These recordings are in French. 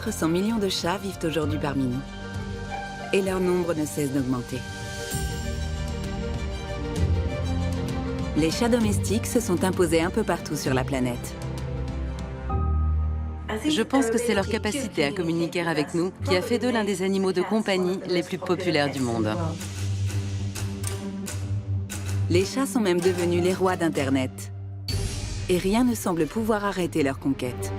400 millions de chats vivent aujourd'hui parmi nous. Et leur nombre ne cesse d'augmenter. Les chats domestiques se sont imposés un peu partout sur la planète. Je pense que c'est leur capacité à communiquer avec nous qui a fait d'eux l'un des animaux de compagnie les plus populaires du monde. Les chats sont même devenus les rois d'Internet. Et rien ne semble pouvoir arrêter leur conquête.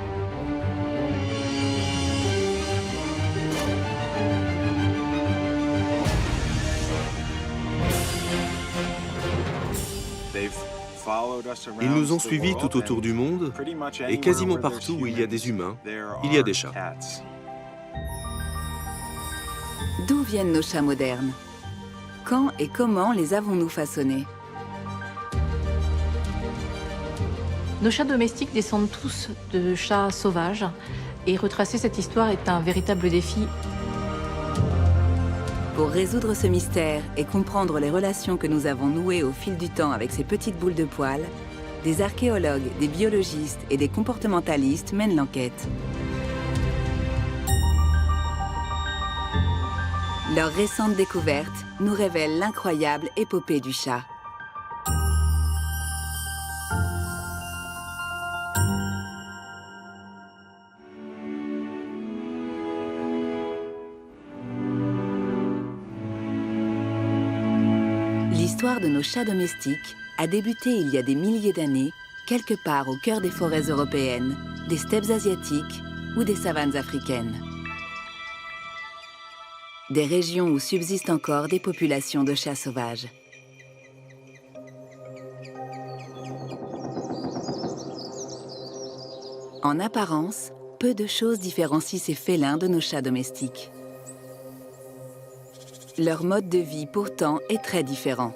Ils nous ont suivis tout autour du monde, et quasiment partout où il y a des humains, il y a des chats. D'où viennent nos chats modernes? Quand et comment les avons-nous façonnés? Nos chats domestiques descendent tous de chats sauvages, et retracer cette histoire est un véritable défi. Pour résoudre ce mystère et comprendre les relations que nous avons nouées au fil du temps avec ces petites boules de poils, des archéologues, des biologistes et des comportementalistes mènent l'enquête. Leur récente découverte nous révèle l'incroyable épopée du chat. L'histoire de nos chats domestiques a débuté il y a des milliers d'années, quelque part au cœur des forêts européennes, des steppes asiatiques ou des savanes africaines. Des régions où subsistent encore des populations de chats sauvages. En apparence, peu de choses différencient ces félins de nos chats domestiques. Leur mode de vie, pourtant, est très différent.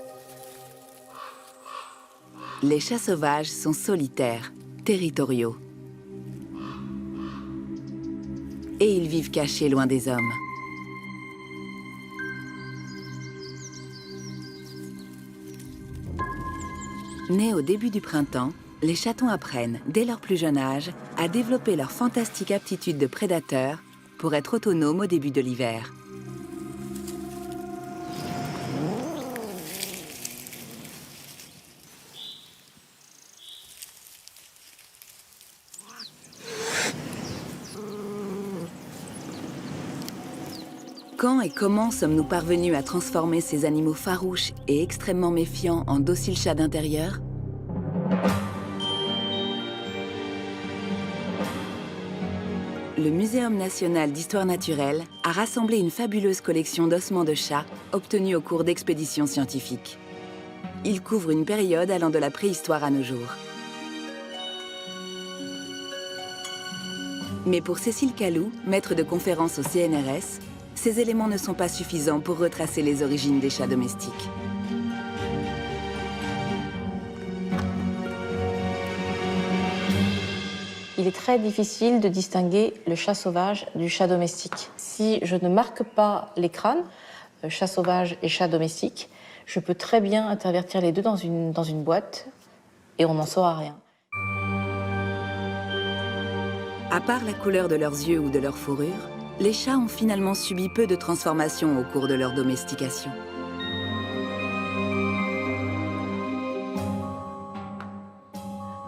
Les chats sauvages sont solitaires, territoriaux. Et ils vivent cachés loin des hommes. Nés au début du printemps, les chatons apprennent, dès leur plus jeune âge, à développer leur fantastique aptitude de prédateur pour être autonomes au début de l'hiver. Quand et comment sommes-nous parvenus à transformer ces animaux farouches et extrêmement méfiants en dociles chats d'intérieur? Le Muséum national d'histoire naturelle a rassemblé une fabuleuse collection d'ossements de chats obtenus au cours d'expéditions scientifiques. Il couvre une période allant de la préhistoire à nos jours. Mais pour Cécile Calou, maître de conférence au CNRS, ces éléments ne sont pas suffisants pour retracer les origines des chats domestiques. Il est très difficile de distinguer le chat sauvage du chat domestique. Si je ne marque pas les crânes, chat sauvage et chat domestique, je peux très bien intervertir les deux dans une boîte et on n'en saura rien. À part la couleur de leurs yeux ou de leur fourrure, les chats ont finalement subi peu de transformations au cours de leur domestication.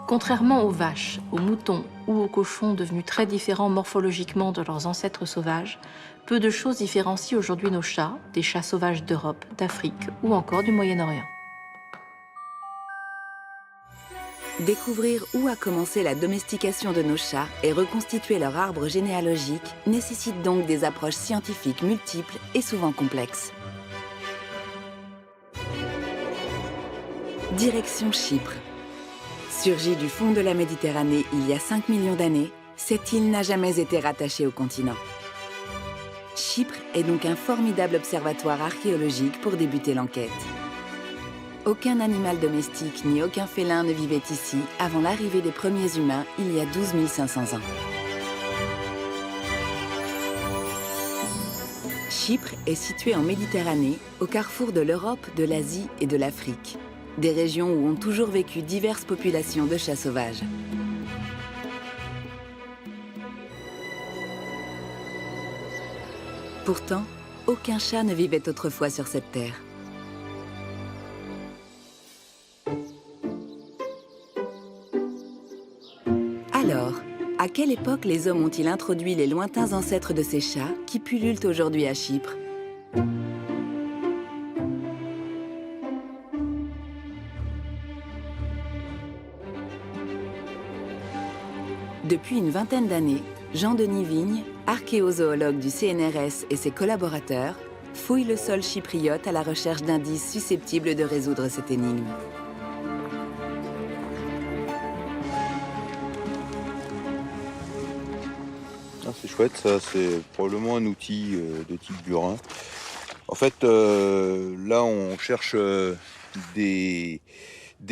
Contrairement aux vaches, aux moutons ou aux cochons devenus très différents morphologiquement de leurs ancêtres sauvages, peu de choses différencient aujourd'hui nos chats des chats sauvages d'Europe, d'Afrique ou encore du Moyen-Orient. Découvrir où a commencé la domestication de nos chats et reconstituer leur arbre généalogique nécessite donc des approches scientifiques multiples et souvent complexes. Direction Chypre. Surgie du fond de la Méditerranée il y a 5 millions d'années, cette île n'a jamais été rattachée au continent. Chypre est donc un formidable observatoire archéologique pour débuter l'enquête. Aucun animal domestique ni aucun félin ne vivait ici avant l'arrivée des premiers humains il y a 12 500 ans. Chypre est située en Méditerranée, au carrefour de l'Europe, de l'Asie et de l'Afrique, des régions où ont toujours vécu diverses populations de chats sauvages. Pourtant, aucun chat ne vivait autrefois sur cette terre. Alors, à quelle époque les hommes ont-ils introduit les lointains ancêtres de ces chats qui pullulent aujourd'hui à Chypre? Depuis une vingtaine d'années, Jean-Denis Vigne, archéozoologue du CNRS et ses collaborateurs, fouillent le sol chypriote à la recherche d'indices susceptibles de résoudre cette énigme. C'est chouette, ça, c'est probablement un outil de type burin. En fait, là, on cherche des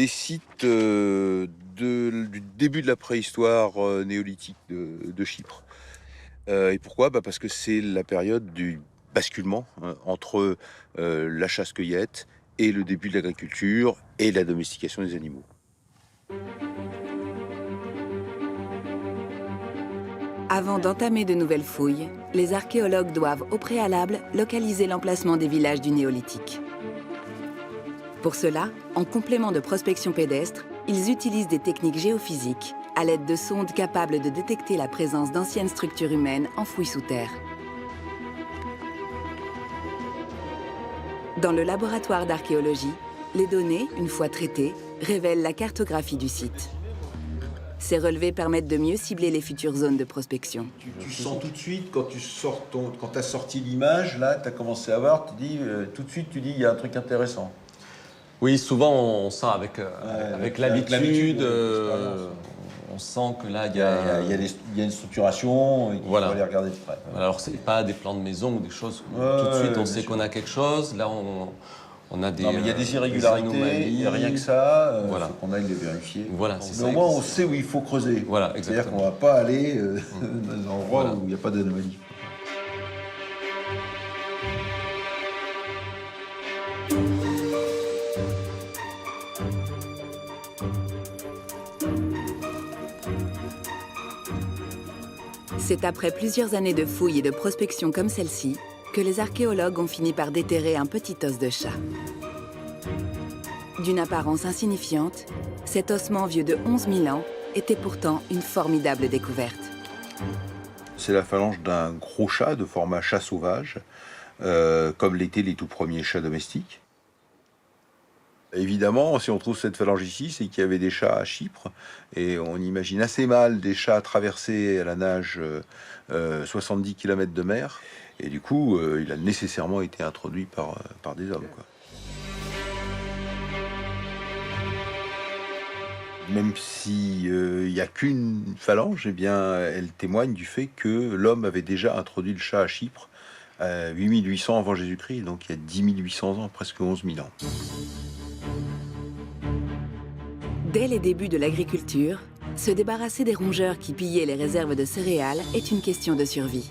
sites du début de la préhistoire néolithique de Chypre. Et pourquoi? Parce que c'est la période du basculement entre la chasse-cueillette et le début de l'agriculture et la domestication des animaux. Avant d'entamer de nouvelles fouilles, les archéologues doivent au préalable localiser l'emplacement des villages du néolithique. Pour cela, en complément de prospection pédestre, ils utilisent des techniques géophysiques à l'aide de sondes capables de détecter la présence d'anciennes structures humaines enfouies sous terre. Dans le laboratoire d'archéologie, les données, une fois traitées, révèlent la cartographie du site. Ces relevés permettent de mieux cibler les futures zones de prospection. Tu sens tout de suite, quand tu as sorti l'image, là, tu as commencé à voir, tout de suite, tu dis, il y a un truc intéressant. Oui, souvent, on sent avec l'habitude, on sent que là, il y a une structuration et qu'il faut aller regarder de près. Alors, ce n'est pas des plans de maison ou des choses. Tout de suite, on sait qu'on a quelque chose. Là, on a des. Non, mais il y a des irrégularités, il n'y a rien que ça. Il faut qu'on aille les vérifier. Voilà, mais au moins, on sait où il faut creuser. Voilà, c'est-à-dire qu'on ne va pas aller dans des endroits où il n'y a pas d'anomalie. C'est après plusieurs années de fouilles et de prospection comme celle-ci que les archéologues ont fini par déterrer un petit os de chat. D'une apparence insignifiante, cet ossement vieux de 11 000 ans était pourtant une formidable découverte. C'est la phalange d'un gros chat de format chat sauvage, comme l'étaient les tout premiers chats domestiques. Évidemment, si on trouve cette phalange ici, c'est qu'il y avait des chats à Chypre, et on imagine assez mal des chats traverser à la nage 70 km de mer, et du coup, il a nécessairement été introduit par des hommes, quoi. Même s'il n'y a qu'une phalange, eh bien, elle témoigne du fait que l'homme avait déjà introduit le chat à Chypre à 8800 avant Jésus-Christ, donc il y a 10 800 ans, presque 11 000 ans. Dès les débuts de l'agriculture, se débarrasser des rongeurs qui pillaient les réserves de céréales est une question de survie.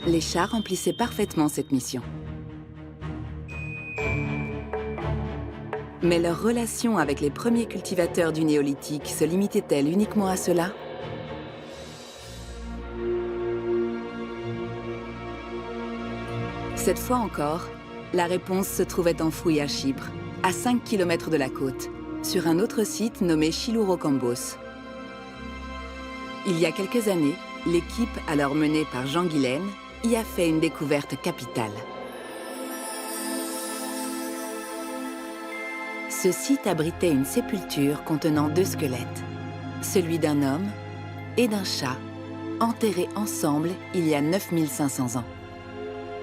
Les chats remplissaient parfaitement cette mission. Mais leur relation avec les premiers cultivateurs du néolithique se limitait-elle uniquement à cela? Cette fois encore, la réponse se trouvait enfouie à Chypre, à 5 km de la côte, sur un autre site nommé Chilourokambos. Il y a quelques années, l'équipe, alors menée par Jean Guilaine, y a fait une découverte capitale. Ce site abritait une sépulture contenant 2 squelettes, celui d'un homme et d'un chat, enterrés ensemble il y a 9500 ans.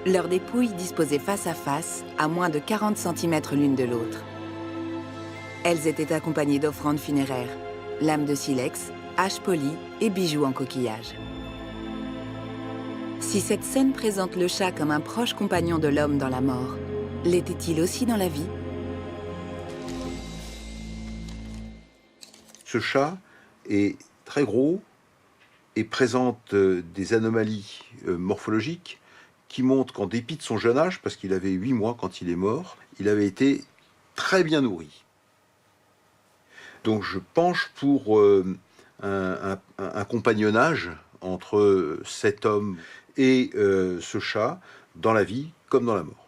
Leurs dépouilles disposées face à face, à moins de 40 cm l'une de l'autre. Elles étaient accompagnées d'offrandes funéraires, lames de silex, haches polies et bijoux en coquillage. Si cette scène présente le chat comme un proche compagnon de l'homme dans la mort, l'était-il aussi dans la vie? Ce chat est très gros et présente des anomalies morphologiques qui montrent qu'en dépit de son jeune âge, parce qu'il avait 8 mois quand il est mort, il avait été très bien nourri. Donc je penche pour un compagnonnage entre cet homme et ce chat dans la vie comme dans la mort.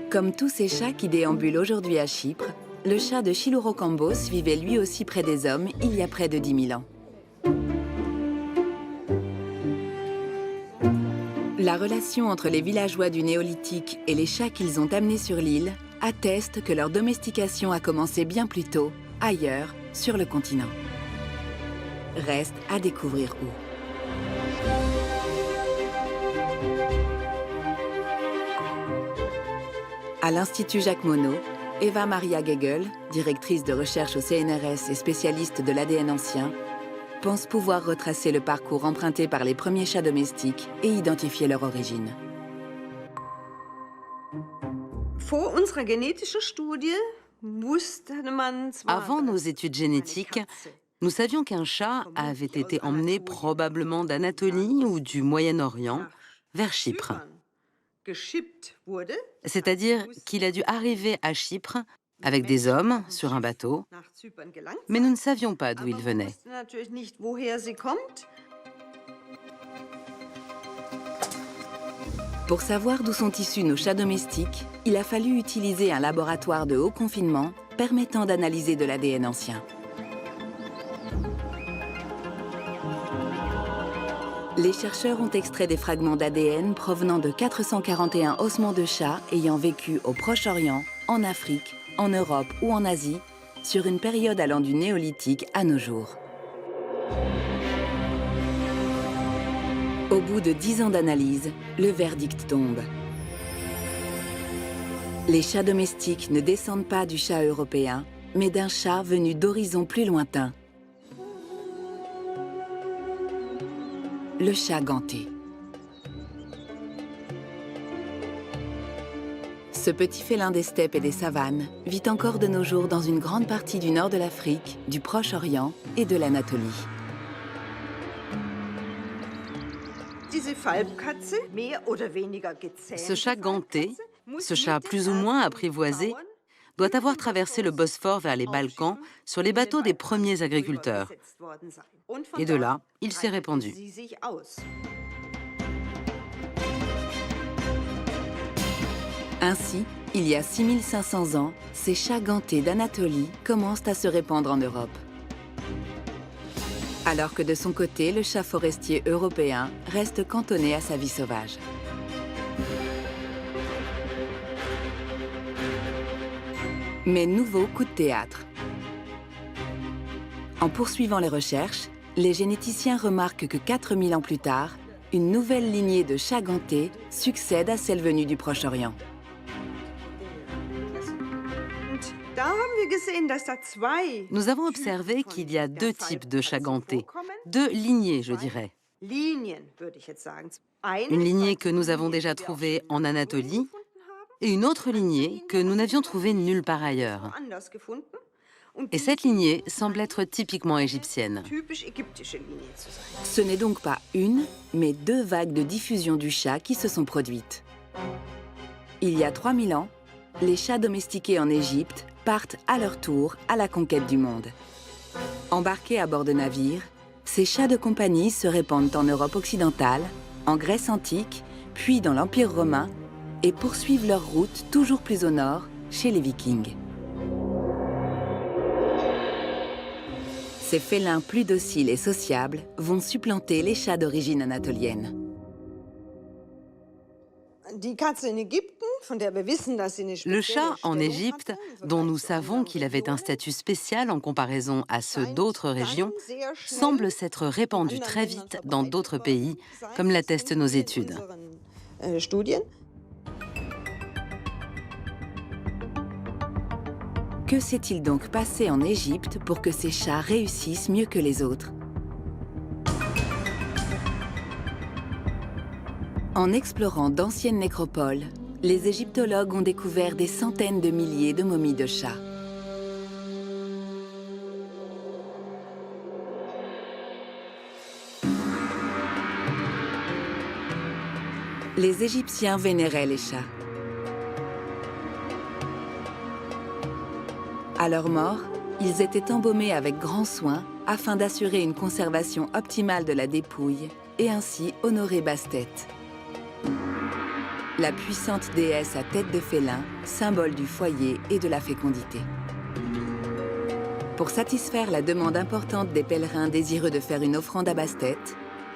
Comme tous ces chats qui déambulent aujourd'hui à Chypre, le chat de Chilourokambos vivait lui aussi près des hommes il y a près de 10 000 ans. La relation entre les villageois du Néolithique et les chats qu'ils ont amenés sur l'île atteste que leur domestication a commencé bien plus tôt, ailleurs, sur le continent. Reste à découvrir où. À l'Institut Jacques Monod, Eva Maria Gegel, directrice de recherche au CNRS et spécialiste de l'ADN ancien, pense pouvoir retracer le parcours emprunté par les premiers chats domestiques et identifier leur origine. Avant nos études génétiques, nous savions qu'un chat avait été emmené probablement d'Anatolie ou du Moyen-Orient vers Chypre. C'est-à-dire qu'il a dû arriver à Chypre avec des hommes sur un bateau, mais nous ne savions pas d'où il venait. Pour savoir d'où sont issus nos chats domestiques, il a fallu utiliser un laboratoire de haut confinement permettant d'analyser de l'ADN ancien. Les chercheurs ont extrait des fragments d'ADN provenant de 441 ossements de chats ayant vécu au Proche-Orient, en Afrique, en Europe ou en Asie, sur une période allant du Néolithique à nos jours. Au bout de 10 ans d'analyse, le verdict tombe. Les chats domestiques ne descendent pas du chat européen, mais d'un chat venu d'horizons plus lointains. Le chat ganté. Ce petit félin des steppes et des savanes vit encore de nos jours dans une grande partie du nord de l'Afrique, du Proche-Orient et de l'Anatolie. Ce chat ganté, ce chat plus ou moins apprivoisé, doit avoir traversé le Bosphore vers les Balkans sur les bateaux des premiers agriculteurs. Et de là, il s'est répandu. Ainsi, il y a 6500 ans, ces chats gantés d'Anatolie commencent à se répandre en Europe. Alors que de son côté, le chat forestier européen reste cantonné à sa vie sauvage. Mais nouveau coup de théâtre. En poursuivant les recherches, les généticiens remarquent que 4000 ans plus tard, une nouvelle lignée de chats gantés succède à celle venue du Proche-Orient. Nous avons observé qu'il y a deux types de chats gantés, deux lignées, je dirais. Une lignée que nous avons déjà trouvée en Anatolie et une autre lignée que nous n'avions trouvée nulle part ailleurs. Et cette lignée semble être typiquement égyptienne. Ce n'est donc pas une, mais deux vagues de diffusion du chat qui se sont produites. Il y a 3000 ans, les chats domestiqués en Égypte partent à leur tour à la conquête du monde. Embarqués à bord de navires, ces chats de compagnie se répandent en Europe occidentale, en Grèce antique, puis dans l'Empire romain, et poursuivent leur route toujours plus au nord, chez les Vikings. Ces félins plus dociles et sociables vont supplanter les chats d'origine anatolienne. Le chat en Égypte, dont nous savons qu'il avait un statut spécial en comparaison à ceux d'autres régions, semble s'être répandu très vite dans d'autres pays, comme l'attestent nos études. Que s'est-il donc passé en Égypte pour que ces chats réussissent mieux que les autres? En explorant d'anciennes nécropoles, les égyptologues ont découvert des centaines de milliers de momies de chats. Les Égyptiens vénéraient les chats. À leur mort, Ils étaient embaumés avec grand soin afin d'assurer une conservation optimale de la dépouille et ainsi honorer Bastet, la puissante déesse à tête de félin, symbole du foyer et de la fécondité. Pour satisfaire la demande importante des pèlerins désireux de faire une offrande à Bastet,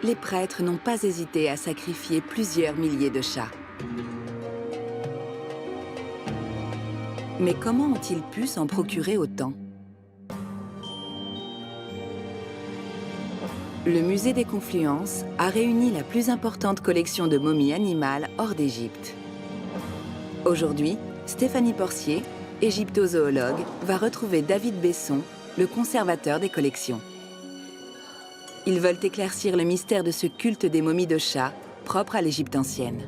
les prêtres n'ont pas hésité à sacrifier plusieurs milliers de chats. Mais comment ont-ils pu s'en procurer autant? Le musée des Confluences a réuni la plus importante collection de momies animales hors d'Égypte. Aujourd'hui, Stéphanie Porcier, égyptozoologue, va retrouver David Besson, le conservateur des collections. Ils veulent éclaircir le mystère de ce culte des momies de chats, propre à l'Égypte ancienne.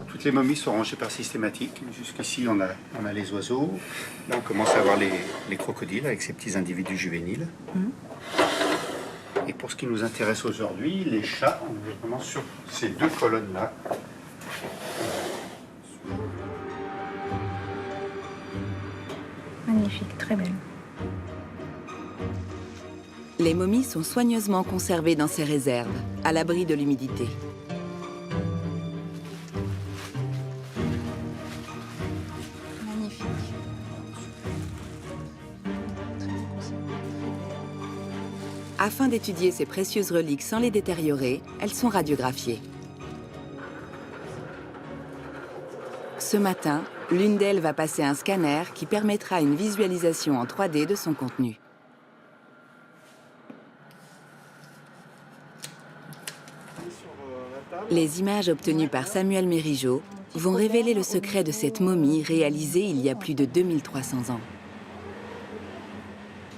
Toutes les momies sont rangées par systématique. Jusqu'ici, on a les oiseaux. Là, on commence à avoir les crocodiles avec ces petits individus juvéniles. Et pour ce qui nous intéresse aujourd'hui, les chats, on est vraiment sur ces deux colonnes-là. Magnifique, très belle. Les momies sont soigneusement conservées dans ces réserves, à l'abri de l'humidité. Magnifique. Afin d'étudier ces précieuses reliques sans les détériorer, elles sont radiographiées. Ce matin, l'une d'elles va passer un scanner qui permettra une visualisation en 3D de son contenu. Les images obtenues par Samuel Mérigeau vont révéler le secret de cette momie réalisée il y a plus de 2300 ans.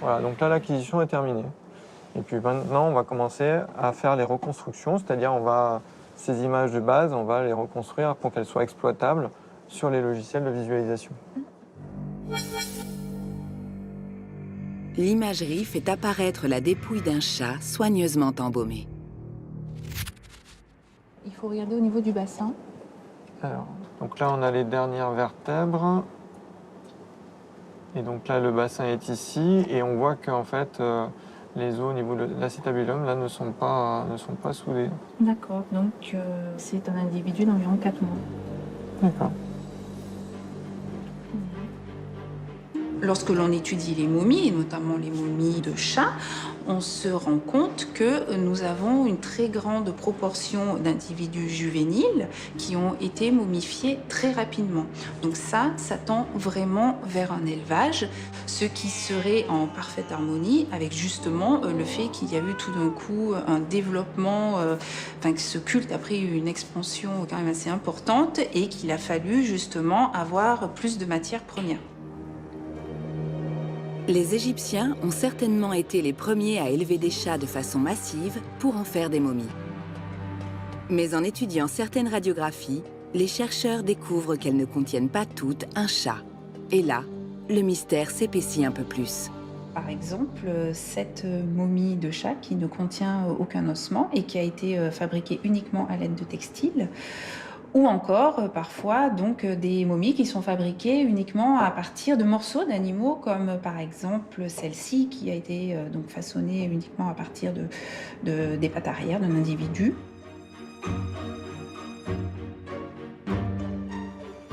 Voilà, donc là l'acquisition est terminée. Et puis maintenant on va commencer à faire les reconstructions, c'est-à-dire ces images de base, on va les reconstruire pour qu'elles soient exploitables sur les logiciels de visualisation. L'imagerie fait apparaître la dépouille d'un chat soigneusement embaumé. Il faut regarder au niveau du bassin. Alors, donc là, on a les dernières vertèbres. Et donc là, le bassin est ici. Et on voit qu'en fait, les os au niveau de l'acétabulum là, ne sont pas soudés. D'accord, donc c'est un individu d'environ 4 mois. D'accord. Lorsque l'on étudie les momies, et notamment les momies de chats, on se rend compte que nous avons une très grande proportion d'individus juvéniles qui ont été momifiés très rapidement. Donc ça tend vraiment vers un élevage, ce qui serait en parfaite harmonie avec justement le fait qu'il y a eu tout d'un coup un développement, que ce culte a pris une expansion quand même assez importante et qu'il a fallu justement avoir plus de matières premières. Les Égyptiens ont certainement été les premiers à élever des chats de façon massive pour en faire des momies. Mais en étudiant certaines radiographies, les chercheurs découvrent qu'elles ne contiennent pas toutes un chat. Et là, le mystère s'épaissit un peu plus. Par exemple, cette momie de chat qui ne contient aucun ossement et qui a été fabriquée uniquement à l'aide de textiles, ou encore parfois donc des momies qui sont fabriquées uniquement à partir de morceaux d'animaux, comme par exemple celle-ci qui a été donc façonnée uniquement à partir des pattes arrière d'un individu.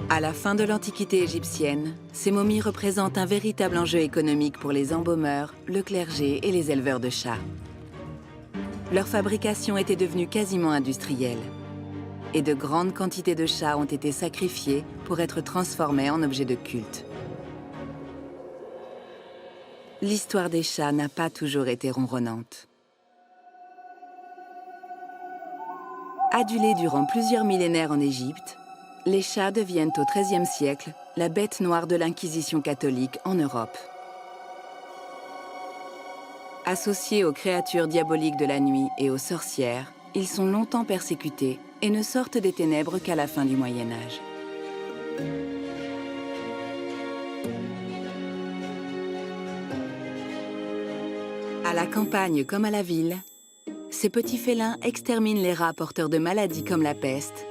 À la fin de l'Antiquité égyptienne, ces momies représentent un véritable enjeu économique pour les embaumeurs, le clergé et les éleveurs de chats. Leur fabrication était devenue quasiment industrielle. Et de grandes quantités de chats ont été sacrifiés pour être transformés en objets de culte. L'histoire des chats n'a pas toujours été ronronnante. Adulés durant plusieurs millénaires en Égypte, les chats deviennent au XIIIe siècle la bête noire de l'Inquisition catholique en Europe. Associés aux créatures diaboliques de la nuit et aux sorcières, ils sont longtemps persécutés et ne sortent des ténèbres qu'à la fin du Moyen Âge. À la campagne comme à la ville, ces petits félins exterminent les rats porteurs de maladies comme la peste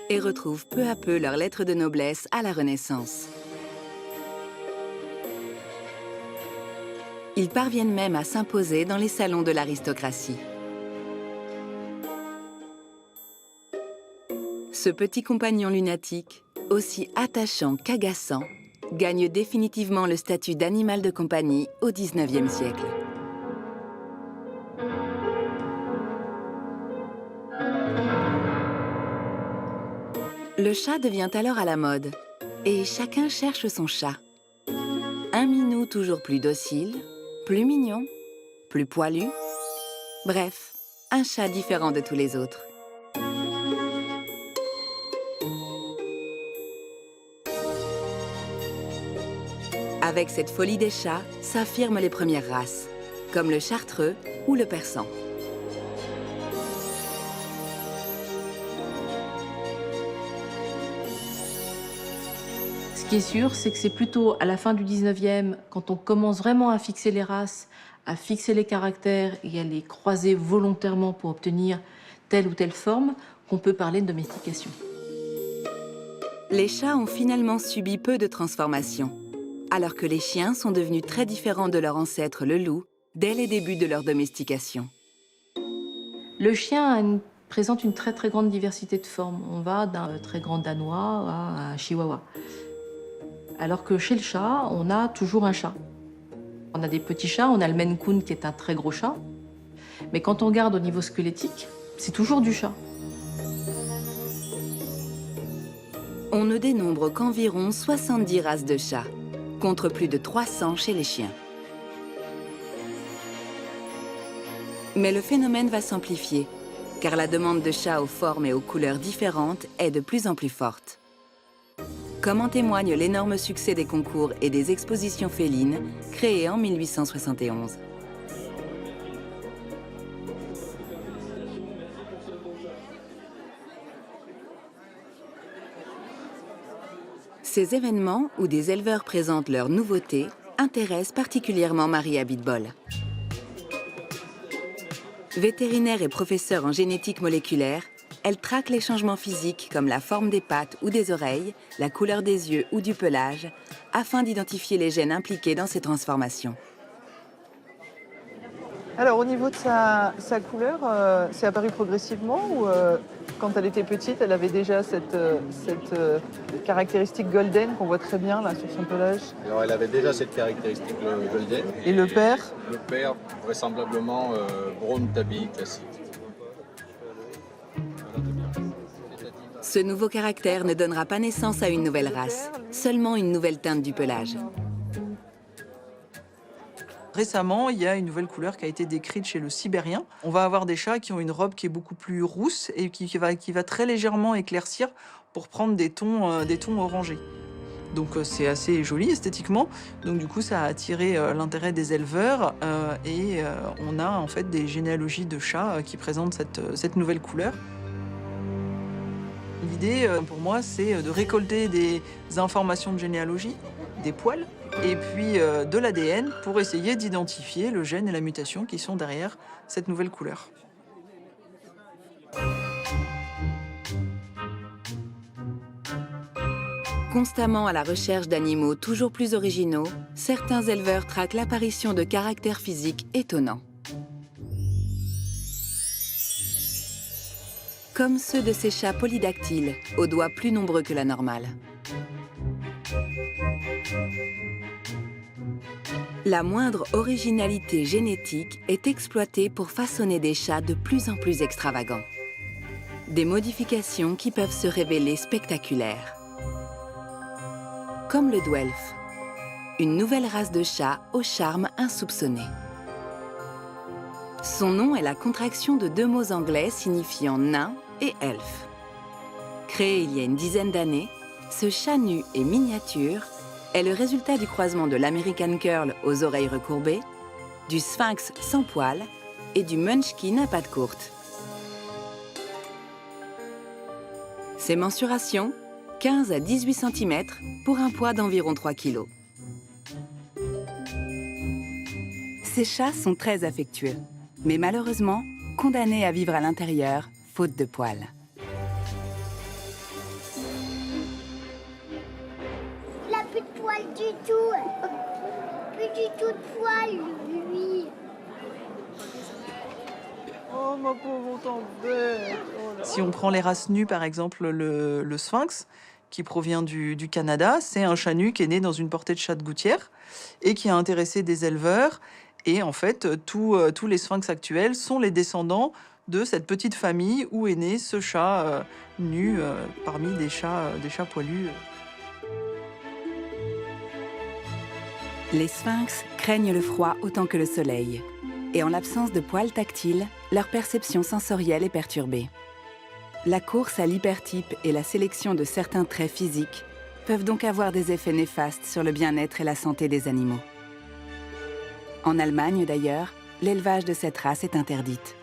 et retrouvent peu à peu leur lettre de noblesse à la Renaissance. Ils parviennent même à s'imposer dans les salons de l'aristocratie. Ce petit compagnon lunatique, aussi attachant qu'agaçant, gagne définitivement le statut d'animal de compagnie au XIXe siècle. Le chat devient alors à la mode, et chacun cherche son chat. Un minou toujours plus docile, plus mignon, plus poilu. Bref, un chat différent de tous les autres. Avec cette folie des chats, s'affirment les premières races, comme le chartreux ou le persan. Ce qui est sûr, c'est que c'est plutôt à la fin du 19e, quand on commence vraiment à fixer les races, à fixer les caractères et à les croiser volontairement pour obtenir telle ou telle forme, qu'on peut parler de domestication. Les chats ont finalement subi peu de transformations, alors que les chiens sont devenus très différents de leur ancêtre le loup dès les débuts de leur domestication. Le chien présente une très très grande diversité de formes. On va d'un très grand danois à un chihuahua. Alors que chez le chat, on a toujours un chat. On a des petits chats, on a le Maine Coon qui est un très gros chat. Mais quand on regarde au niveau squelettique, c'est toujours du chat. On ne dénombre qu'environ 70 races de chats, contre plus de 300 chez les chiens. Mais le phénomène va s'amplifier, car la demande de chats aux formes et aux couleurs différentes est de plus en plus forte. Comme en témoigne l'énorme succès des concours et des expositions félines créées en 1871. Ces événements où des éleveurs présentent leurs nouveautés intéressent particulièrement Marie Abitbol. Vétérinaire et professeure en génétique moléculaire, elle traque les changements physiques comme la forme des pattes ou des oreilles, la couleur des yeux ou du pelage, afin d'identifier les gènes impliqués dans ces transformations. Alors au niveau de sa couleur, c'est apparu progressivement ou quand elle était petite, elle avait déjà cette caractéristique golden qu'on voit très bien là sur son pelage? Alors elle avait déjà cette caractéristique golden. Et le père? Le père, vraisemblablement brown tabby classique. Ce nouveau caractère ne donnera pas naissance à une nouvelle race, seulement une nouvelle teinte du pelage. Récemment, il y a une nouvelle couleur qui a été décrite chez le sibérien. On va avoir des chats qui ont une robe qui est beaucoup plus rousse et qui va très légèrement éclaircir pour prendre des tons orangés. Donc c'est assez joli esthétiquement. Donc du coup, ça a attiré l'intérêt des éleveurs et on a en fait des généalogies de chats qui présentent cette nouvelle couleur. L'idée pour moi, c'est de récolter des informations de généalogie, des poils, et puis de l'ADN pour essayer d'identifier le gène et la mutation qui sont derrière cette nouvelle couleur. Constamment à la recherche d'animaux toujours plus originaux, certains éleveurs traquent l'apparition de caractères physiques étonnants. Comme ceux de ces chats polydactyles, aux doigts plus nombreux que la normale. La moindre originalité génétique est exploitée pour façonner des chats de plus en plus extravagants. Des modifications qui peuvent se révéler spectaculaires. Comme le Dwelf, une nouvelle race de chats au charme insoupçonné. Son nom est la contraction de deux mots anglais signifiant nain et elfe. Créé il y a une dizaine d'années, ce chat nu et miniature est le résultat du croisement de l'American Curl aux oreilles recourbées, du Sphinx sans poils et du Munchkin à pattes courtes. Ses mensurations, 15 à 18 cm pour un poids d'environ 3 kg. Ces chats sont très affectueux, mais malheureusement condamnés à vivre à l'intérieur, faute de poils. Il n'a plus de poils du tout. Plus suis toute poilue, lui. Oh, ma pauvre, on t'embête. Oh là. Si on prend les races nues, par exemple, le Sphinx, qui provient du Canada, c'est un chat nu qui est né dans une portée de chats de gouttière et qui a intéressé des éleveurs. Et en fait, tous les sphinx actuels sont les descendants de cette petite famille où est né ce chat nu parmi des chats poilus. Les sphinx craignent le froid autant que le soleil. Et en l'absence de poils tactiles, leur perception sensorielle est perturbée. La course à l'hypertype et la sélection de certains traits physiques peuvent donc avoir des effets néfastes sur le bien-être et la santé des animaux. En Allemagne, d'ailleurs, l'élevage de cette race est interdite.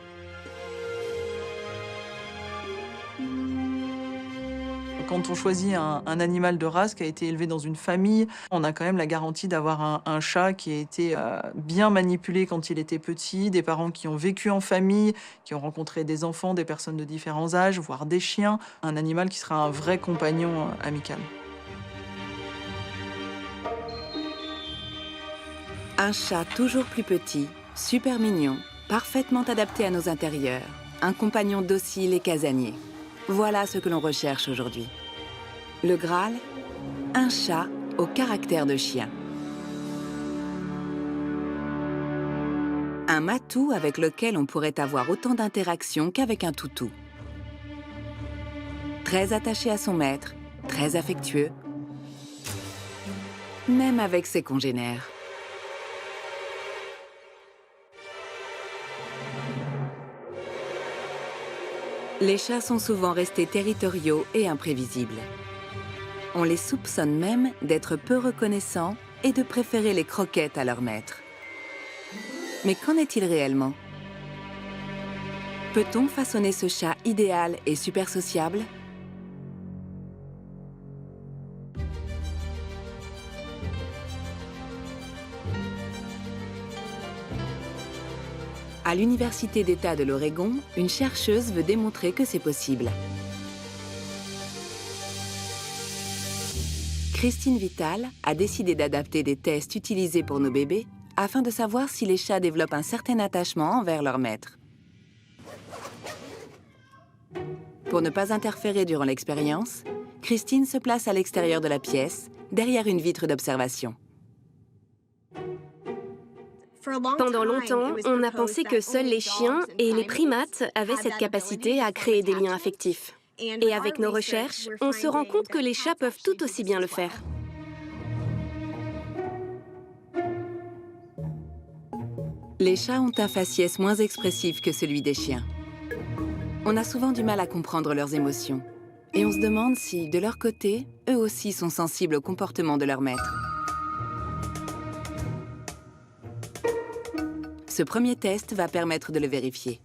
Quand on choisit un animal de race qui a été élevé dans une famille, on a quand même la garantie d'avoir un chat qui a été bien manipulé quand il était petit, des parents qui ont vécu en famille, qui ont rencontré des enfants, des personnes de différents âges, voire des chiens. Un animal qui sera un vrai compagnon amical. Un chat toujours plus petit, super mignon, parfaitement adapté à nos intérieurs. Un compagnon docile et casanier. Voilà ce que l'on recherche aujourd'hui. Le Graal, un chat au caractère de chien. Un matou avec lequel on pourrait avoir autant d'interactions qu'avec un toutou. Très attaché à son maître, très affectueux, même avec ses congénères. Les chats sont souvent restés territoriaux et imprévisibles. On les soupçonne même d'être peu reconnaissants et de préférer les croquettes à leur maître. Mais qu'en est-il réellement? Peut-on façonner ce chat idéal et super sociable? À l'Université d'État de l'Oregon, une chercheuse veut démontrer que c'est possible. Christine Vital a décidé d'adapter des tests utilisés pour nos bébés afin de savoir si les chats développent un certain attachement envers leur maître. Pour ne pas interférer durant l'expérience, Christine se place à l'extérieur de la pièce, derrière une vitre d'observation. Pendant longtemps, on a pensé que seuls les chiens et les primates avaient cette capacité à créer des liens affectifs. Et avec nos recherches, on se rend compte que les chats peuvent tout aussi bien le faire. Les chats ont un faciès moins expressif que celui des chiens. On a souvent du mal à comprendre leurs émotions. Et on se demande si, de leur côté, eux aussi sont sensibles au comportement de leur maître. Ce premier test va permettre de le vérifier.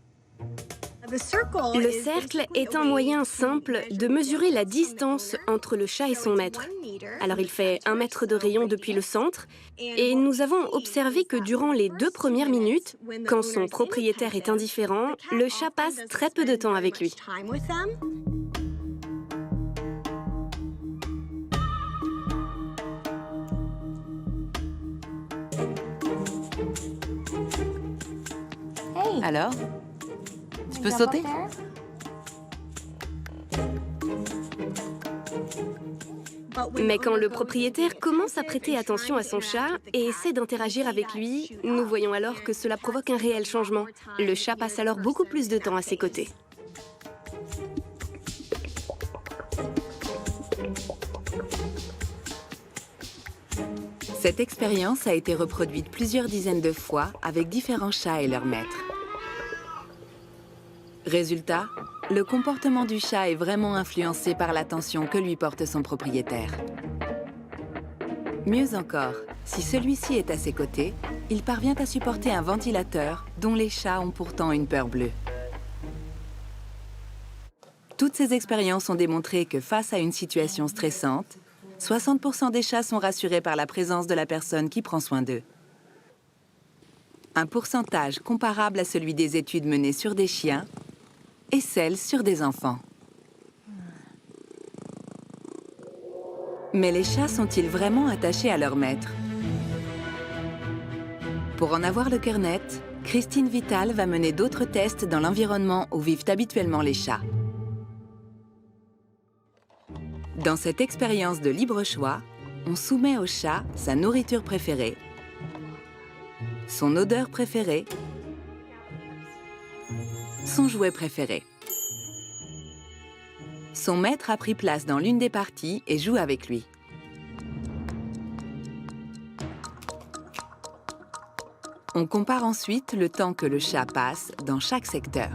Le cercle est un moyen simple de mesurer la distance entre le chat et son maître. Alors il fait 1 mètre de rayon depuis le centre et nous avons observé que durant les 2 premières minutes, quand son propriétaire est indifférent, le chat passe très peu de temps avec lui. Alors, tu peux sauter? Mais quand le propriétaire commence à prêter attention à son chat et essaie d'interagir avec lui, nous voyons alors que cela provoque un réel changement. Le chat passe alors beaucoup plus de temps à ses côtés. Cette expérience a été reproduite plusieurs dizaines de fois avec différents chats et leurs maîtres. Résultat, le comportement du chat est vraiment influencé par l'attention que lui porte son propriétaire. Mieux encore, si celui-ci est à ses côtés, il parvient à supporter un ventilateur dont les chats ont pourtant une peur bleue. Toutes ces expériences ont démontré que face à une situation stressante, 60% des chats sont rassurés par la présence de la personne qui prend soin d'eux. Un pourcentage comparable à celui des études menées sur des chiens et celles sur des enfants. Mais les chats sont-ils vraiment attachés à leur maître? Pour en avoir le cœur net, Christine Vital va mener d'autres tests dans l'environnement où vivent habituellement les chats. Dans cette expérience de libre choix, on soumet au chat sa nourriture préférée, son odeur préférée, son jouet préféré. Son maître a pris place dans l'une des parties et joue avec lui. On compare ensuite le temps que le chat passe dans chaque secteur.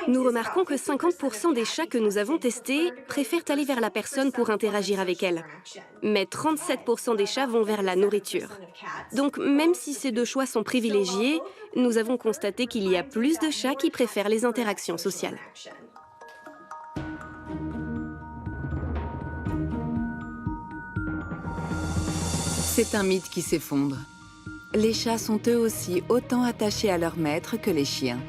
Nous remarquons que 50% des chats que nous avons testés préfèrent aller vers la personne pour interagir avec elle. Mais 37% des chats vont vers la nourriture. Donc même si ces deux choix sont privilégiés, nous avons constaté qu'il y a plus de chats qui préfèrent les interactions sociales. C'est un mythe qui s'effondre. Les chats sont eux aussi autant attachés à leur maître que les chiens.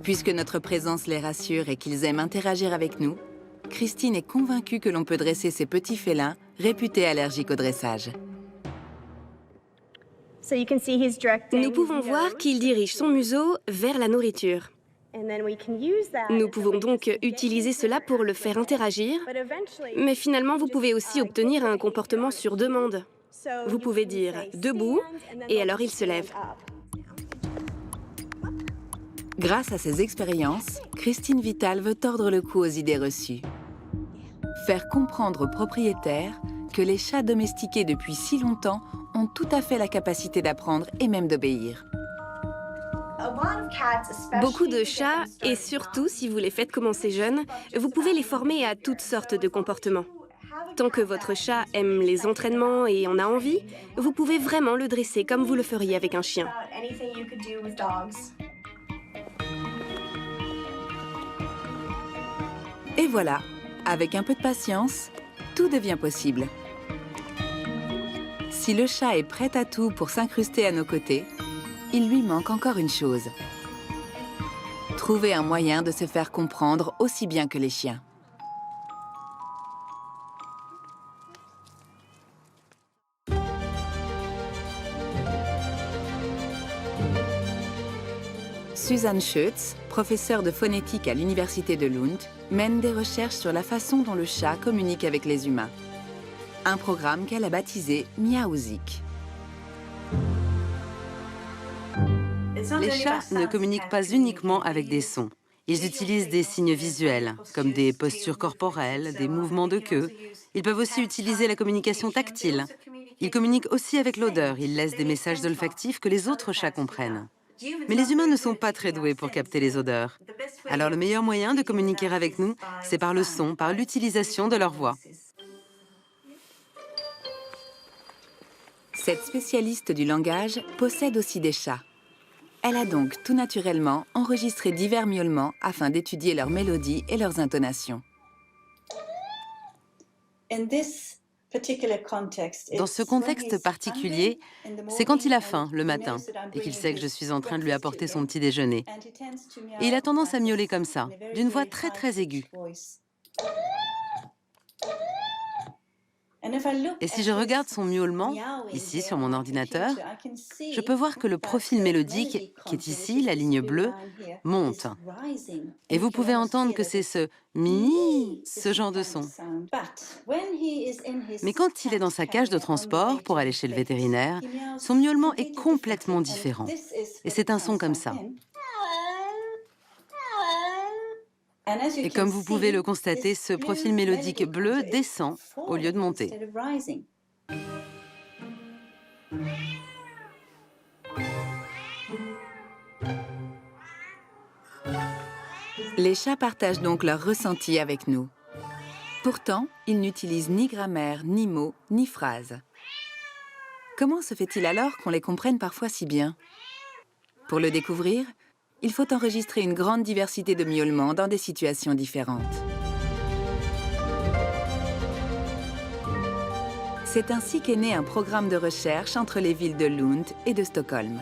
Puisque notre présence les rassure et qu'ils aiment interagir avec nous, Christine est convaincue que l'on peut dresser ces petits félins réputés allergiques au dressage. Nous pouvons voir qu'il dirige son museau vers la nourriture. Nous pouvons donc utiliser cela pour le faire interagir, mais finalement vous pouvez aussi obtenir un comportement sur demande. Vous pouvez dire « debout » et alors il se lève. Grâce à ces expériences, Christine Vital veut tordre le cou aux idées reçues. Faire comprendre aux propriétaires que les chats domestiqués depuis si longtemps ont tout à fait la capacité d'apprendre et même d'obéir. Beaucoup de chats, et surtout si vous les faites commencer jeunes, vous pouvez les former à toutes sortes de comportements. Tant que votre chat aime les entraînements et en a envie, vous pouvez vraiment le dresser comme vous le feriez avec un chien. Et voilà, avec un peu de patience, tout devient possible. Si le chat est prêt à tout pour s'incruster à nos côtés, il lui manque encore une chose. Trouver un moyen de se faire comprendre aussi bien que les chiens. Susanne Schütz, professeure de phonétique à l'université de Lund, mène des recherches sur la façon dont le chat communique avec les humains. Un programme qu'elle a baptisé Miaouzik. Les chats ne communiquent pas uniquement avec des sons. Ils utilisent des signes visuels, comme des postures corporelles, des mouvements de queue. Ils peuvent aussi utiliser la communication tactile. Ils communiquent aussi avec l'odeur. Ils laissent des messages olfactifs que les autres chats comprennent. Mais les humains ne sont pas très doués pour capter les odeurs. Alors le meilleur moyen de communiquer avec nous, c'est par le son, par l'utilisation de leur voix. Cette spécialiste du langage possède aussi des chats. Elle a donc tout naturellement enregistré divers miaulements afin d'étudier leurs mélodies et leurs intonations. Dans ce contexte particulier, c'est quand il a faim le matin et qu'il sait que je suis en train de lui apporter son petit déjeuner. Et il a tendance à miauler comme ça, d'une voix très très aiguë. Et si je regarde son miaulement, ici sur mon ordinateur, je peux voir que le profil mélodique, qui est ici, la ligne bleue, monte. Et vous pouvez entendre que c'est ce « mi », ce genre de son. Mais quand il est dans sa cage de transport pour aller chez le vétérinaire, son miaulement est complètement différent. Et c'est un son comme ça. Et comme vous pouvez le constater, ce profil mélodique bleu descend au lieu de monter. Les chats partagent donc leurs ressentis avec nous. Pourtant, ils n'utilisent ni grammaire, ni mots, ni phrases. Comment se fait-il alors qu'on les comprenne parfois si bien? Pour le découvrir, il faut enregistrer une grande diversité de miaulements dans des situations différentes. C'est ainsi qu'est né un programme de recherche entre les villes de Lund et de Stockholm.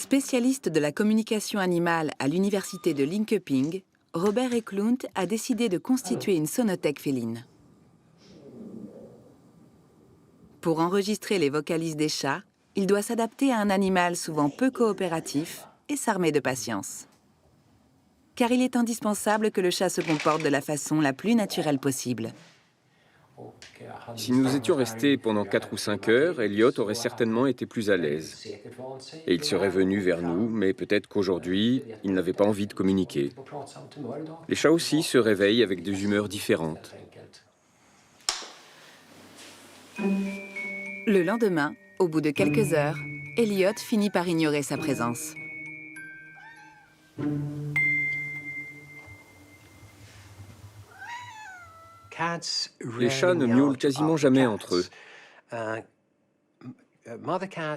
Spécialiste de la communication animale à l'université de Linköping, Robert Eklund a décidé de constituer une sonothèque féline. Pour enregistrer les vocalises des chats, il doit s'adapter à un animal souvent peu coopératif et s'armer de patience. Car il est indispensable que le chat se comporte de la façon la plus naturelle possible. Si nous étions restés pendant 4 ou 5 heures, Elliot aurait certainement été plus à l'aise. Et il serait venu vers nous, mais peut-être qu'aujourd'hui, il n'avait pas envie de communiquer. Les chats aussi se réveillent avec des humeurs différentes. Le lendemain, au bout de quelques heures, Elliot finit par ignorer sa présence. Les chats ne miaulent quasiment jamais entre eux.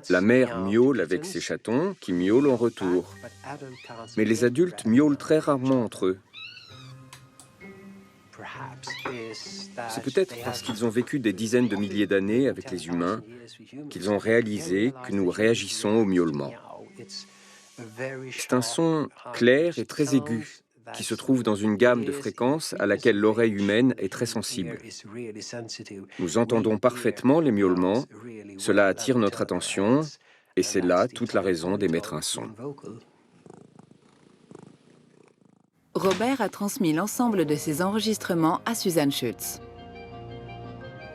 La mère miaule avec ses chatons, qui miaulent en retour. Mais les adultes miaulent très rarement entre eux. C'est peut-être parce qu'ils ont vécu des dizaines de milliers d'années avec les humains qu'ils ont réalisé que nous réagissons au miaulement. C'est un son clair et très aigu qui se trouve dans une gamme de fréquences à laquelle l'oreille humaine est très sensible. Nous entendons parfaitement les miaulements, cela attire notre attention et c'est là toute la raison d'émettre un son. Robert a transmis l'ensemble de ses enregistrements à Susan Schutz.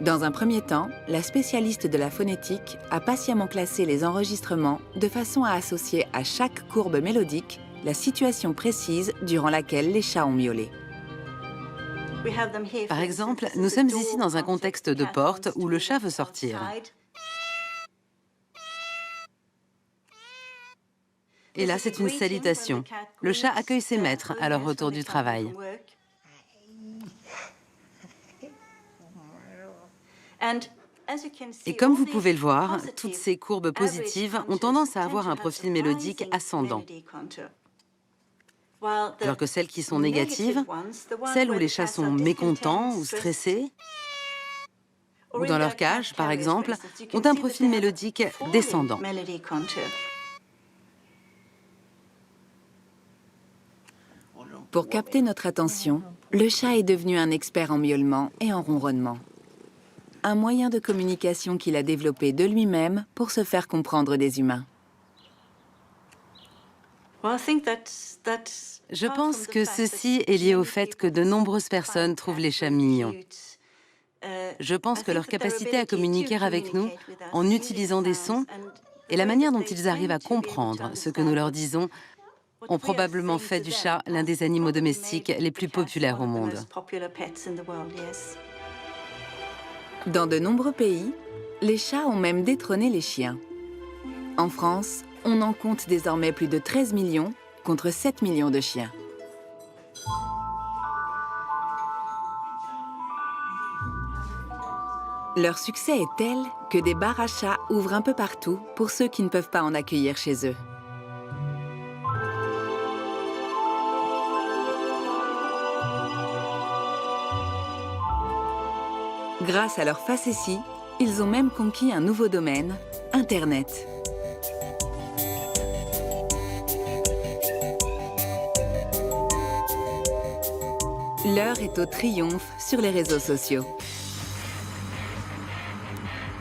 Dans un premier temps, la spécialiste de la phonétique a patiemment classé les enregistrements de façon à associer à chaque courbe mélodique la situation précise durant laquelle les chats ont miaulé. Par exemple, nous sommes ici dans un contexte de porte où le chat veut sortir. Et là, c'est une salutation. Le chat accueille ses maîtres à leur retour du travail. Et comme vous pouvez le voir, toutes ces courbes positives ont tendance à avoir un profil mélodique ascendant. Alors que celles qui sont négatives, celles où les chats sont mécontents ou stressés, ou dans leur cage, par exemple, ont un profil mélodique descendant. Pour capter notre attention, le chat est devenu un expert en miaulement et en ronronnement. Un moyen de communication qu'il a développé de lui-même pour se faire comprendre des humains. Je pense que ceci est lié au fait que de nombreuses personnes trouvent les chats mignons. Je pense que leur capacité à communiquer avec nous en utilisant des sons et la manière dont ils arrivent à comprendre ce que nous leur disons ont probablement fait du chat l'un des animaux domestiques les plus populaires au monde. Dans de nombreux pays, les chats ont même détrôné les chiens. En France, on en compte désormais plus de 13 millions contre 7 millions de chiens. Leur succès est tel que des bars à chats ouvrent un peu partout pour ceux qui ne peuvent pas en accueillir chez eux. Grâce à leur facétie, ils ont même conquis un nouveau domaine, Internet. L'heure est au triomphe sur les réseaux sociaux.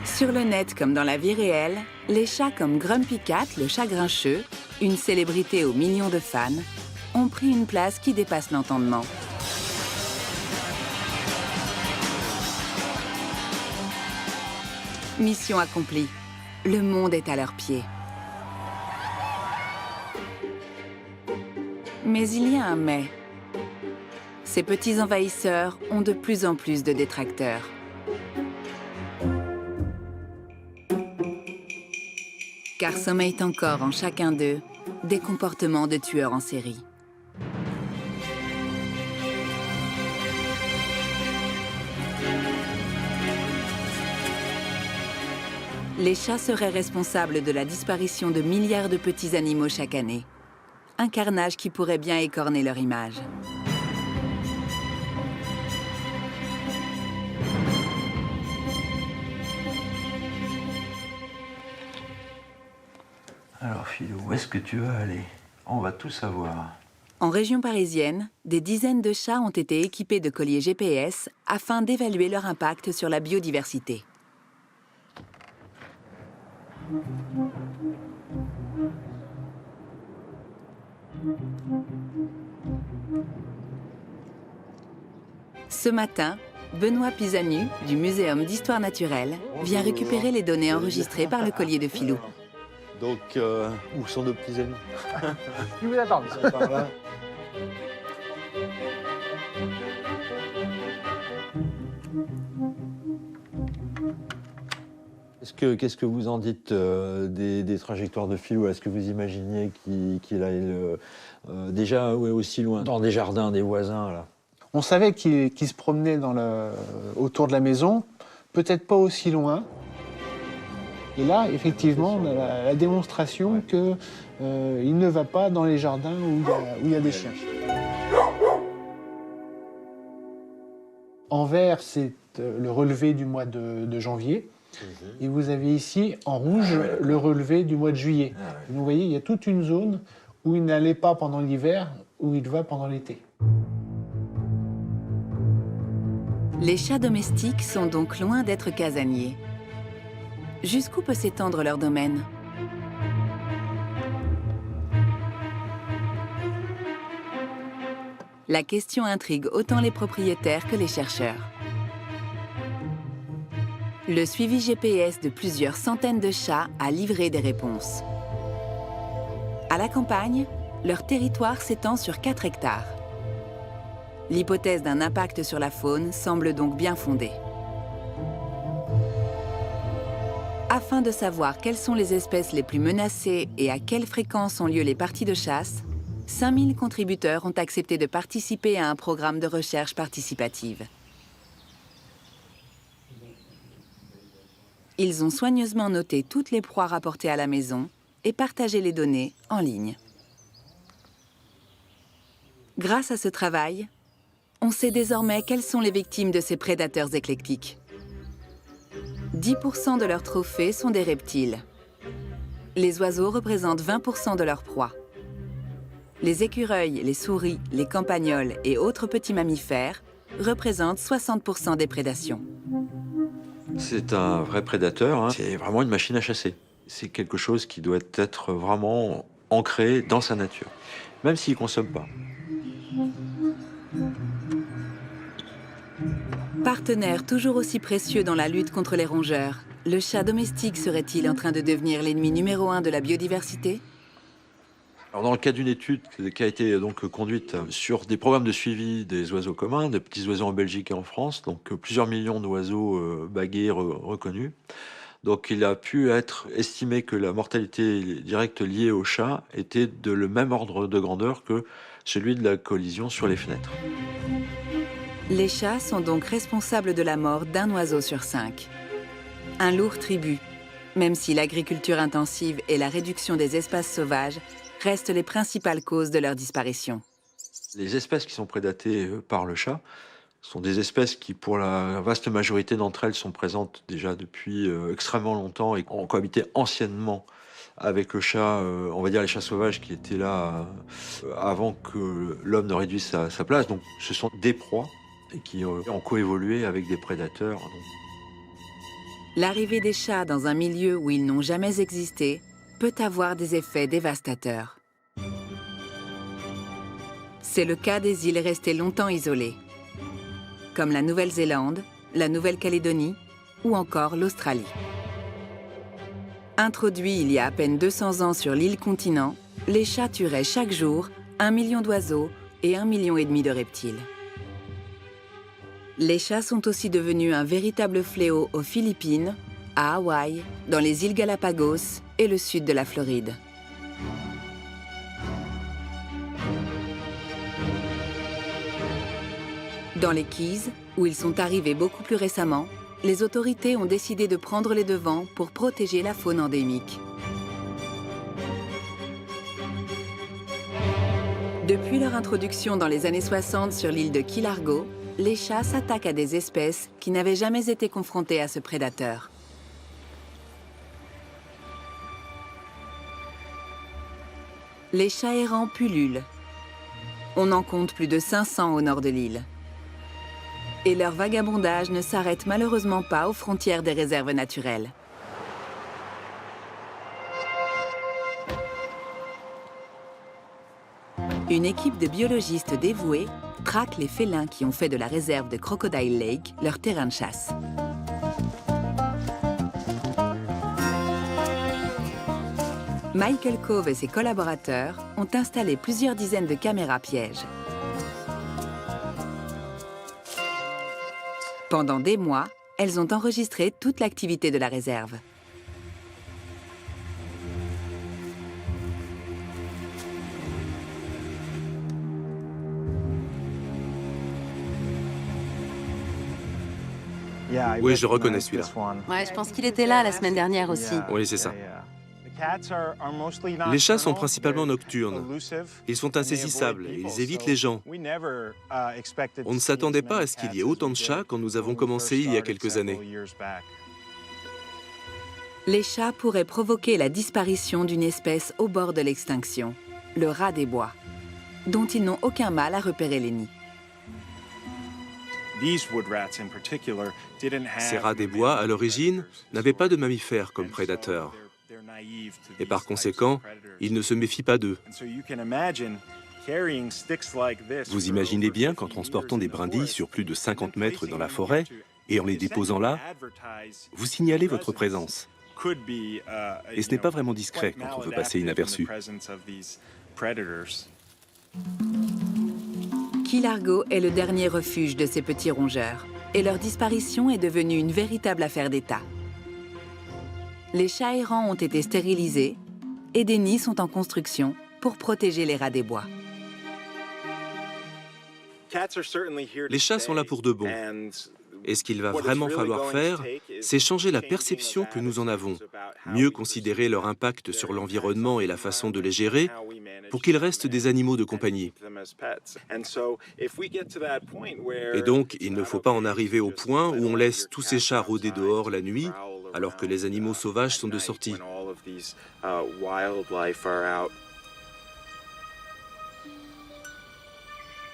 Sur le net comme dans la vie réelle, les chats comme Grumpy Cat, le chat grincheux, une célébrité aux millions de fans, ont pris une place qui dépasse l'entendement. Mission accomplie. Le monde est à leurs pieds. Mais il y a un mais. Ces petits envahisseurs ont de plus en plus de détracteurs. Car sommeillent encore en chacun d'eux des comportements de tueurs en série. Les chats seraient responsables de la disparition de milliards de petits animaux chaque année. Un carnage qui pourrait bien écorner leur image. Alors Philou, où est-ce que tu vas aller? On va tout savoir. En région parisienne, des dizaines de chats ont été équipés de colliers GPS afin d'évaluer leur impact sur la biodiversité. Ce matin, Benoît Pisanu, du Muséum d'Histoire Naturelle, vient récupérer les données enregistrées par le collier de Philou. Donc, où sont nos petits amis? Ils vous attendent. Ils sont par là. Qu'est-ce que vous en dites des trajectoires de Philou? Est-ce que vous imaginiez qu'il aille déjà aussi loin, dans des jardins des voisins là? On savait qu'il se promenait autour de la maison, peut-être pas aussi loin. Et là, effectivement, on a la démonstration qu'il ne va pas dans les jardins où il y a des chiens. En vert, c'est le relevé du mois de janvier. Et vous avez ici, en rouge, le relevé du mois de juillet. Donc, vous voyez, il y a toute une zone où il n'allait pas pendant l'hiver, où il va pendant l'été. Les chats domestiques sont donc loin d'être casaniers. Jusqu'où peut s'étendre leur domaine? La question intrigue autant les propriétaires que les chercheurs. Le suivi GPS de plusieurs centaines de chats a livré des réponses. À la campagne, leur territoire s'étend sur 4 hectares. L'hypothèse d'un impact sur la faune semble donc bien fondée. Afin de savoir quelles sont les espèces les plus menacées et à quelle fréquence ont lieu les parties de chasse, 5000 contributeurs ont accepté de participer à un programme de recherche participative. Ils ont soigneusement noté toutes les proies rapportées à la maison et partagé les données en ligne. Grâce à ce travail, on sait désormais quelles sont les victimes de ces prédateurs éclectiques. 10% de leurs trophées sont des reptiles. Les oiseaux représentent 20% de leur proie. Les écureuils, les souris, les campagnols et autres petits mammifères représentent 60% des prédations. C'est un vrai prédateur, hein. C'est vraiment une machine à chasser. C'est quelque chose qui doit être vraiment ancré dans sa nature, même s'il ne consomme pas. Partenaire toujours aussi précieux dans la lutte contre les rongeurs, le chat domestique serait-il en train de devenir l'ennemi numéro 1 de la biodiversité? Alors dans le cadre d'une étude qui a été donc conduite sur des programmes de suivi des oiseaux communs, des petits oiseaux en Belgique et en France, donc plusieurs millions d'oiseaux bagués reconnus. Donc il a pu être estimé que la mortalité directe liée au chat était de le même ordre de grandeur que celui de la collision sur les fenêtres. Les chats sont donc responsables de la mort d'un oiseau sur 5. Un lourd tribut, même si l'agriculture intensive et la réduction des espaces sauvages restent les principales causes de leur disparition. Les espèces qui sont prédatées par le chat sont des espèces qui, pour la vaste majorité d'entre elles, sont présentes déjà depuis extrêmement longtemps et ont cohabité anciennement avec le chat, on va dire les chats sauvages qui étaient là avant que l'homme ne réduise sa place. Donc ce sont des proies et qui ont coévolué avec des prédateurs. L'arrivée des chats dans un milieu où ils n'ont jamais existé peut avoir des effets dévastateurs. C'est le cas des îles restées longtemps isolées, comme la Nouvelle-Zélande, la Nouvelle-Calédonie ou encore l'Australie. Introduits il y a à peine 200 ans sur l'île continent, les chats tueraient chaque jour 1 million d'oiseaux et 1,5 million de reptiles. Les chats sont aussi devenus un véritable fléau aux Philippines, à Hawaï, dans les îles Galapagos et le sud de la Floride. Dans les Keys, où ils sont arrivés beaucoup plus récemment, les autorités ont décidé de prendre les devants pour protéger la faune endémique. Depuis leur introduction dans les années 60 sur l'île de Key Largo, les chats s'attaquent à des espèces qui n'avaient jamais été confrontées à ce prédateur. Les chats errants pullulent. On en compte plus de 500 au nord de l'île. Et leur vagabondage ne s'arrête malheureusement pas aux frontières des réserves naturelles. Une équipe de biologistes dévoués traque les félins qui ont fait de la réserve de Crocodile Lake leur terrain de chasse. Michael Cove et ses collaborateurs ont installé plusieurs dizaines de caméras pièges. Pendant des mois, elles ont enregistré toute l'activité de la réserve. Oui, je reconnais celui-là. Ouais, je pense qu'il était là la semaine dernière aussi. Oui, c'est ça. Les chats sont principalement nocturnes. Ils sont insaisissables et ils évitent les gens. On ne s'attendait pas à ce qu'il y ait autant de chats quand nous avons commencé il y a quelques années. Les chats pourraient provoquer la disparition d'une espèce au bord de l'extinction, le rat des bois, dont ils n'ont aucun mal à repérer les nids. Ces rats des bois, à l'origine, n'avaient pas de mammifères comme prédateurs. Et par conséquent, ils ne se méfient pas d'eux. Vous imaginez bien qu'en transportant des brindilles sur plus de 50 mètres dans la forêt et en les déposant là, vous signalez votre présence. Et ce n'est pas vraiment discret quand on veut passer inaperçu. Key Largo est le dernier refuge de ces petits rongeurs, et leur disparition est devenue une véritable affaire d'État. Les chats errants ont été stérilisés et des nids sont en construction pour protéger les rats des bois. Les chats sont là pour de bon. Et ce qu'il va vraiment falloir faire, c'est changer la perception que nous en avons, mieux considérer leur impact sur l'environnement et la façon de les gérer, pour qu'ils restent des animaux de compagnie. Et donc, il ne faut pas en arriver au point où on laisse tous ces chats rôder dehors la nuit, alors que les animaux sauvages sont de sortie.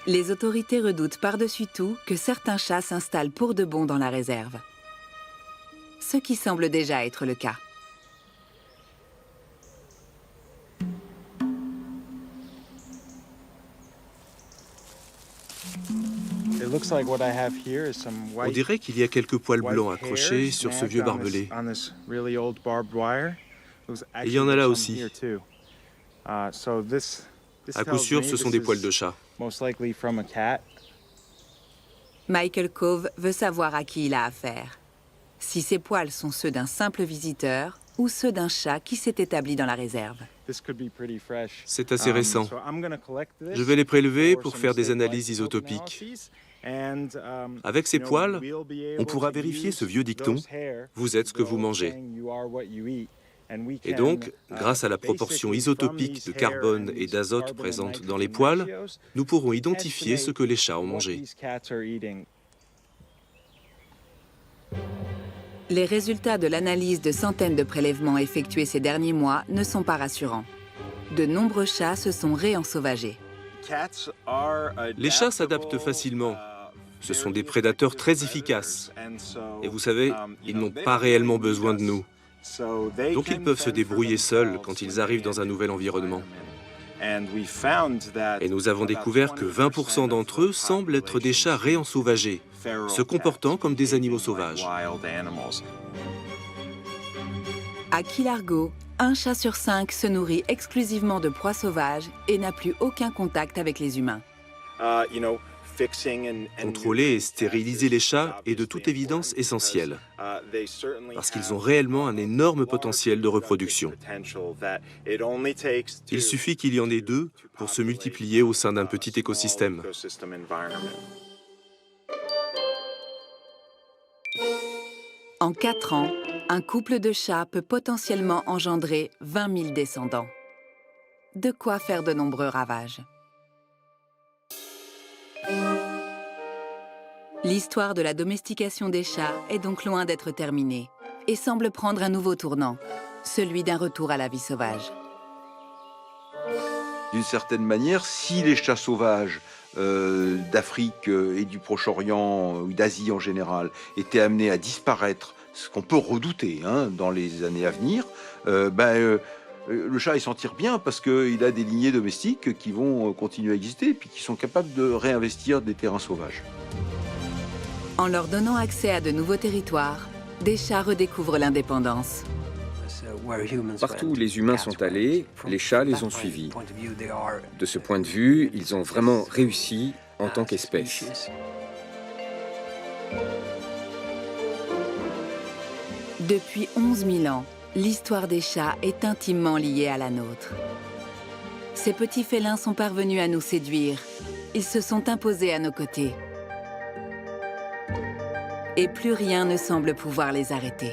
Les autorités redoutent par-dessus tout que certains chats s'installent pour de bon dans la réserve. Ce qui semble déjà être le cas. On dirait qu'il y a quelques poils blancs accrochés sur ce vieux barbelé. Et il y en a là aussi. À coup sûr, ce sont des poils de chat. Michael Cove veut savoir à qui il a affaire. Si ces poils sont ceux d'un simple visiteur ou ceux d'un chat qui s'est établi dans la réserve. C'est assez récent. Je vais les prélever pour faire des analyses isotopiques. Avec ces poils, on pourra vérifier ce vieux dicton « Vous êtes ce que vous mangez ». Et donc, grâce à la proportion isotopique de carbone et d'azote présente dans les poils, nous pourrons identifier ce que les chats ont mangé. Les résultats de l'analyse de centaines de prélèvements effectués ces derniers mois ne sont pas rassurants. De nombreux chats se sont réensauvagés. Les chats s'adaptent facilement. Ce sont des prédateurs très efficaces. Et vous savez, ils n'ont pas réellement besoin de nous. Donc ils peuvent se débrouiller seuls quand ils arrivent dans un nouvel environnement. Et nous avons découvert que 20% d'entre eux semblent être des chats réensauvagés, se comportant comme des animaux sauvages. À Key Largo, un chat sur 5 se nourrit exclusivement de proies sauvages et n'a plus aucun contact avec les humains. Contrôler et stériliser les chats est de toute évidence essentiel, parce qu'ils ont réellement un énorme potentiel de reproduction. Il suffit qu'il y en ait 2 pour se multiplier au sein d'un petit écosystème. En 4 ans, un couple de chats peut potentiellement engendrer 20 000 descendants. De quoi faire de nombreux ravages. L'histoire de la domestication des chats est donc loin d'être terminée et semble prendre un nouveau tournant, celui d'un retour à la vie sauvage. d'une certaine manière, si les chats sauvages d'Afrique et du Proche-Orient ou d'Asie en général étaient amenés à disparaître, ce qu'on peut redouter dans les années à venir, le chat il s'en tire bien parce qu'il a des lignées domestiques qui vont continuer à exister et puis qui sont capables de réinvestir des terrains sauvages. En leur donnant accès à de nouveaux territoires, des chats redécouvrent l'indépendance. Partout où les humains sont allés, les chats les ont suivis. De ce point de vue, ils ont vraiment réussi en tant qu'espèce. Depuis 11 000 ans, l'histoire des chats est intimement liée à la nôtre. Ces petits félins sont parvenus à nous séduire. Ils se sont imposés à nos côtés. Et plus rien ne semble pouvoir les arrêter.